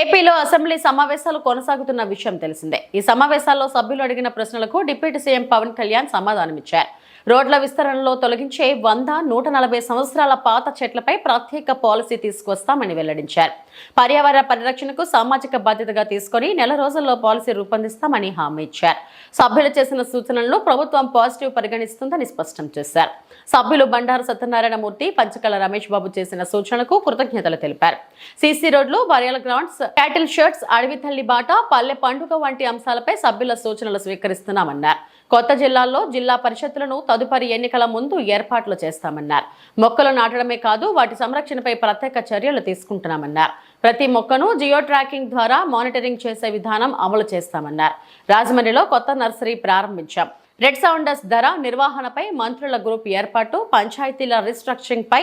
ఏపీలో అసెంబ్లీ సమావేశాలు కొనసాగుతున్న విషయం తెలిసిందే. ఈ సమావేశాల్లో సభ్యులు అడిగిన ప్రశ్నలకు డిప్యూటీ సీఎం పవన్ కళ్యాణ్ సమాధానమిచ్చారు. రోడ్ల విస్తరణలో తొలగించే 100-140 సంవత్సరాల పాత చెట్లపై ప్రత్యేక పాలసీ తీసుకొస్తామని వెల్లడించారు. పర్యావరణ పరిరక్షణకు సామాజిక బాధ్యతగా తీసుకుని నెల రోజుల్లో పాలసీ రూపొందిస్తామని హామీ ఇచ్చారు. సభ్యులు చేసిన సూచనలను ప్రభుత్వం పాజిటివ్ పరిగణిస్తుందని స్పష్టం చేశారు. సభ్యులు బండారు సత్యనారాయణ మూర్తి, పంచకల రమేష్ బాబు చేసిన సూచనలకు కృతజ్ఞతలు తెలిపారు. సీసీ రోడ్లు, బరియల్ గ్రౌండ్స్, క్యాటిల్ షెడ్స్, అడవి తల్లి బాట, పల్లె పండుగ వంటి అంశాలపై సభ్యుల సూచనలు స్వీకరిస్తున్నామన్నారు. కొత్త జిల్లాల్లో జిల్లా పరిషత్తులను తదుపరి ఎన్నికల ముందు ఏర్పాట్లు చేస్తామన్నారు. మొక్కలు నాటడమే కాదు, వాటి సంరక్షణపై ప్రత్యేక చర్యలు తీసుకుంటున్నామన్నారు. ప్రతి మొక్కను జియో ట్రాకింగ్ ద్వారా మానిటరింగ్ చేసే విధానం అమలు చేస్తామన్నారు. రాజమండ్రిలో కొత్త నర్సరీ ప్రారంభించాం. రెడ్ సౌండర్స్ ధర నిర్వహణపై మంత్రుల గ్రూప్ ఏర్పాటు, పంచాయతీల రీస్ట్రక్చరింగ్ పై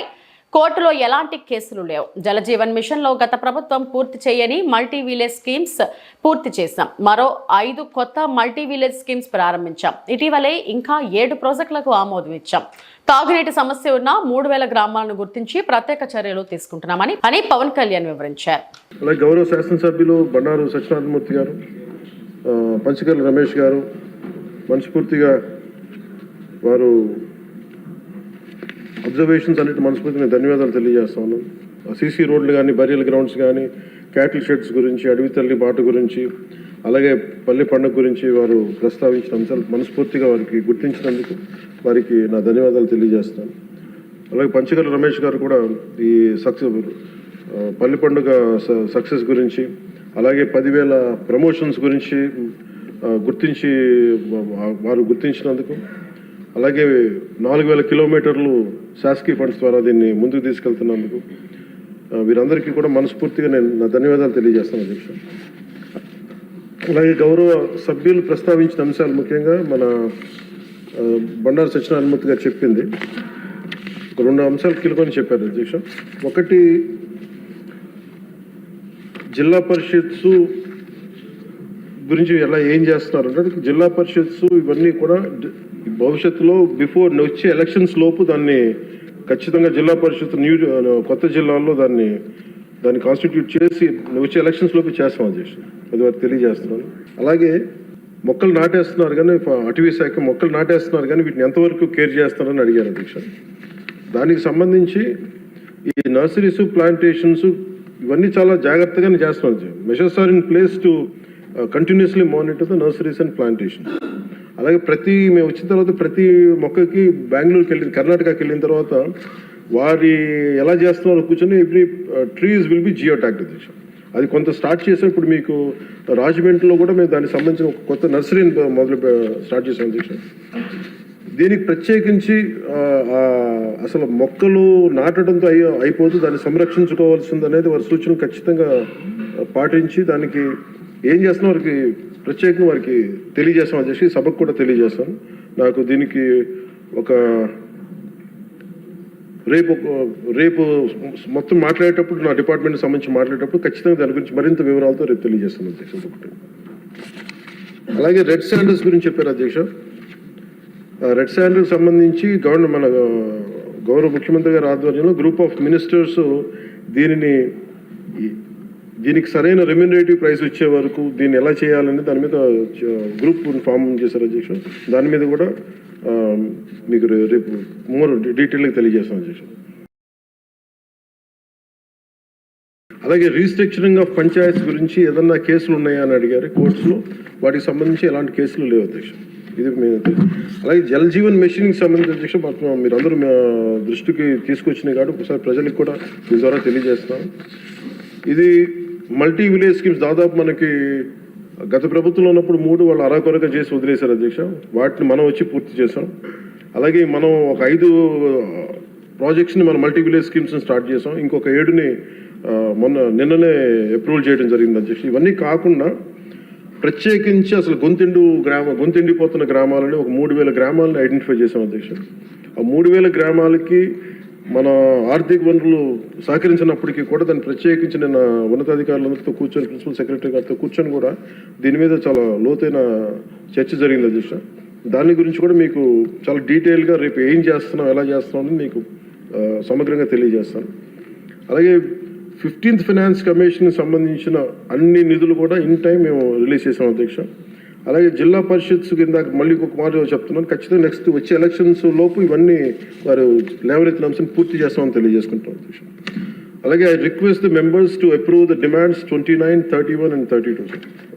కోర్టులో ఎలాంటి కేసులు లేవు. జలజీవన్ మిషన్ లో గత ప్రభుత్వం పూర్తి చేయని మల్టీ విలేజ్ స్కీమ్స్ పూర్తి చేశాం. మరో 5 కొత్త మల్టీ విలేజ్ స్కీమ్స్ ప్రారంభించాం. ఇటీవలే ఇంకా 7 ప్రాజెక్టులకు ఆమోదం ఇచ్చాం. తాగునీటి సమస్య ఉన్న 3000 గ్రామాలను గుర్తించి ప్రత్యేక చర్యలు తీసుకుంటున్నామని పవన్ కళ్యాణ్ వివరించారు. గౌరవ శాసనసభ్యులు బండారు సత్యనారాయణ మూర్తి గారు, పంచకర్ల రమేష్ గారు మనస్ఫూర్తిగా వారు అబ్జర్వేషన్స్ అన్నిటి మనస్ఫూర్తిగా ధన్యవాదాలు తెలియజేస్తా ఉన్నాను. సీసీ రోడ్లు కానీ, బరియల్ గ్రౌండ్స్ కానీ, క్యాటిల్ షెడ్స్ గురించి, అడవి తల్లి బాట గురించి, అలాగే పల్లె పండుగ గురించి వారు ప్రస్తావించిన అంశాలు మనస్ఫూర్తిగా వారికి గుర్తించినందుకు వారికి నా ధన్యవాదాలు తెలియజేస్తాను. అలాగే పంచకర్ల రమేష్ గారు కూడా ఈ పల్లె పండుగ సక్సెస్ గురించి, అలాగే 10,000 ప్రమోషన్స్ గురించి గుర్తించి వారు గుర్తించినందుకు, అలాగే 4,000 కిలోమీటర్లు శాసకీయ ఫండ్స్ ద్వారా దీన్ని ముందుకు తీసుకెళ్తున్నందుకు వీరందరికీ కూడా మనస్ఫూర్తిగా నేను నా ధన్యవాదాలు తెలియజేస్తాను అధ్యక్ష. అలాగే గౌరవ సభ్యులు ప్రస్తావించిన అంశాలు ముఖ్యంగా మన బండారు సత్యనారాయణ మూర్తి గారు చెప్పింది 2 అంశాలు కీలకమని చెప్పారు అధ్యక్ష. ఒకటి, జిల్లా పరిషత్సు గురించి ఏం చేస్తున్నారు అంటే, జిల్లా పరిషత్సు ఇవన్నీ కూడా భవిష్యత్తులో బిఫోర్ వచ్చే ఎలక్షన్స్ లోపు దాన్ని ఖచ్చితంగా జిల్లా పరిషత్ కొత్త జిల్లాల్లో దాన్ని కాన్స్టిట్యూట్ చేసి వచ్చే ఎలక్షన్స్ లోపు చేస్తాం అధ్యక్ష. అది వారికి తెలియజేస్తున్నాను. అలాగే మొక్కలు నాటేస్తున్నారు కానీ, అటవీ శాఖ మొక్కలు నాటేస్తున్నారు కానీ వీటిని ఎంతవరకు కేర్ చేస్తున్నారని అడిగారు అధ్యక్ష. దానికి సంబంధించి ఈ నర్సరీస్, ప్లాంటేషన్స్ ఇవన్నీ చాలా జాగ్రత్తగానే చేస్తున్నాం. Measures are in place to continuously monitor the nurseries and plantation. అలాగే మేము వచ్చిన తర్వాత ప్రతి మొక్కకి బెంగళూరుకి కర్ణాటకకి వెళ్ళిన తర్వాత వారి ఎలా చేస్తున్నారో కూర్చొని every trees will be geo tagged అధ్యక్ష. అది కొంత స్టార్ట్ చేసాం. ఇప్పుడు మీకు రాజమండ్రిలో కూడా మేము దానికి సంబంధించిన ఒక కొత్త నర్సరీని స్టార్ట్ చేసాం అధ్యక్ష. దీనికి ప్రత్యేకించి అసలు మొక్కలు నాటడంతో అయిపోతూ దాన్ని సంరక్షించుకోవాల్సింది అనేది వారి సూచన ఖచ్చితంగా పాటించి దానికి ఏం చేస్తున్నా వారికి ప్రత్యేకంగా వారికి తెలియజేస్తాం అధ్యక్ష. సభకు కూడా తెలియజేస్తాను. నాకు దీనికి ఒక రేపు మొత్తం మాట్లాడేటప్పుడు నా డిపార్ట్మెంట్కి సంబంధించి మాట్లాడేటప్పుడు ఖచ్చితంగా దాని గురించి మరింత వివరాలతో రేపు తెలియజేస్తాను అధ్యక్ష. అలాగే రెడ్ శాండర్స్ గురించి చెప్పారు అధ్యక్ష. రెడ్ శాండర్స్ సంబంధించి మన గౌరవ ముఖ్యమంత్రి గారి ఆధ్వర్యంలో గ్రూప్ ఆఫ్ మినిస్టర్స్ దీనికి సరైన రెమ్యూనరేటివ్ ప్రైస్ వచ్చే వరకు దీన్ని ఎలా చేయాలని దాని మీద గ్రూప్ ఫామ్ చేశారు అధ్యక్ష. దాని మీద కూడా మీకు రేపు మోర్ డీటెయిల్గా తెలియజేస్తాను అధ్యక్ష. అలాగే రీస్ట్రక్చరింగ్ ఆఫ్ పంచాయత్స్ గురించి ఏదన్నా కేసులు ఉన్నాయా అని అడిగారు కోర్ట్స్లో. వాటికి సంబంధించి ఎలాంటి కేసులు లేవు అధ్యక్ష. ఇది అలాగే జలజీవన్ మిషన్కి సంబంధించి అధ్యక్ష మీరందరూ దృష్టికి తీసుకొచ్చినాయి కాబట్టి ఒకసారి ప్రజలకు కూడా మీ ద్వారా తెలియజేస్తున్నాను. ఇది మల్టీ విలేజ్ స్కీమ్స్ దాదాపు మనకి గత ప్రభుత్వంలో ఉన్నప్పుడు 3 వాళ్ళు అరాకొరగా చేసి వదిలేశారు అధ్యక్ష. వాటిని మనం వచ్చి పూర్తి చేసాం. అలాగే మనం ఒక 5 ప్రాజెక్ట్స్ని మనం మల్టీ విలేజ్ స్కీమ్స్ని స్టార్ట్ చేసాం. ఇంకొక 7ని నిన్ననే అప్రూవల్ చేయడం జరిగింది అధ్యక్ష. ఇవన్నీ కాకుండా ప్రత్యేకించి అసలు గొంతెండిపోతున్న గ్రామాలని ఒక 3,000 గ్రామాలను ఐడెంటిఫై చేసాం అధ్యక్ష. ఆ 3,000 గ్రామాలకి మన ఆర్థిక వనరులు సహకరించినప్పటికీ కూడా దాన్ని ప్రత్యేకించి నేను ఉన్నతాధికారులందరితో కూర్చొని, ప్రిన్సిపల్ సెక్రటరీ గారితో కూర్చొని కూడా దీని మీద చాలా లోతైన చర్చ జరిగింది అధ్యక్ష. దాని గురించి కూడా మీకు చాలా డీటెయిల్గా రేపు ఏం చేస్తున్నాం, ఎలా చేస్తున్నాం అని మీకు సమగ్రంగా తెలియజేస్తాను. అలాగే 15th ఫైనాన్స్ కమిషన్ సంబంధించిన అన్ని నిధులు కూడా ఇన్ టైం మేము రిలీజ్ చేసాం అధ్యక్ష. అలాగే జిల్లా పరిషత్స్ కింద మళ్ళీ ఒక మాట చెప్తున్నాను, ఖచ్చితంగా నెక్స్ట్ వచ్చే ఎలక్షన్స్ లోపు ఇవన్నీ వారు లేవనెత్తిన అంశం పూర్తి చేస్తామని తెలియజేసుకుంటాం అధ్యక్ష. అలాగే I request the members to approve the demands 29, 31 and 32.